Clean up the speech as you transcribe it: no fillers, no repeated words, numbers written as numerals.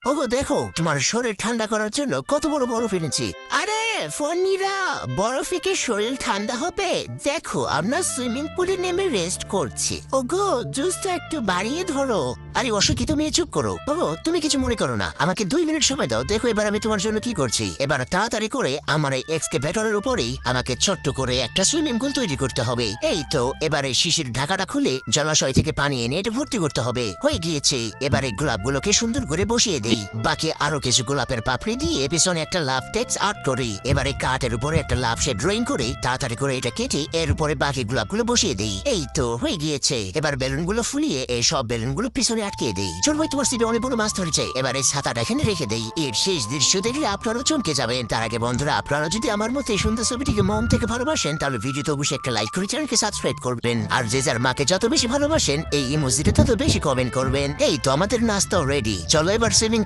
ওগো দেখো, তোমার শরীর ঠান্ডা করার জন্য কত বড় বরফ এনেছি। আরে ফনিরা, বরফে কি শরীর ঠান্ডা হবে? দেখো আমরা সুইমিং পুলে নেমে রেস্ট করছি। ওগো জুসটা একটু বাড়িয়ে ধরো। আরে অসুখী, তুমি চুপ করো। ওগো তুমি কিছু মনে করো না, আমাকে 2 মিনিট সময় দাও। দেখো এবার আমি তোমার জন্য কি করছি। এবার তাড়াতাড়ি করে আমার এই এক্সকেভেটরের উপরেই আমাকে ছোট্ট করে একটা সুইমিং পুল তৈরি করতে হবে। এই তো এবারে শিশির ঢাকাটা খুলে জলাশয় থেকে পানি এনে এটা ভর্তি করতে হবে। হয়ে গিয়েছে। এবারে গোলাপগুলোকে সুন্দর করে বসিয়ে দেই। বাকি আরো কিছু গোলাপের পাপড়ি দিয়ে পেছনে একটা লাভ টেক্স আর্ট করি। এবারে কাঠের উপরে একটা লাভ শেপ ড্রয়িং করে তাড়াতাড়ি করে এটা কেটে এর উপরে বাকি গোলাপগুলো বসিয়ে দেই। এই তো হয়ে গিয়েছে। এবার বেলুনগুলো ফুলিয়ে এই সব বেলুনগুলো পিছনে আটকে দেই। চল ভাই, তোমার সিপে অনেক বড় মাছ ধরেছে। এবার এই ছাতাটা এখানে রেখে দেই। এর শেষ দৃশ্য দেখলে আপনারাও চমকে যাবেন। তার আগে বন্ধুরা, আপনারা যদি আমার মতো এই সুন্দর ছবিটিকে মন থেকে ভালোবাসেন তাহলে ভিডিওতে অবশ্যই একটা লাইক করে চ্যানেলকে সাবস্ক্রাইব করবেন। আর যে যার মাকে যত বেশি ভালোবাসেন এই ইমোজিটা তত বেশি কমেন্ট করবেন। এই তো আমাদের নাস্তাও রেডি। চলো এবার সুইমিং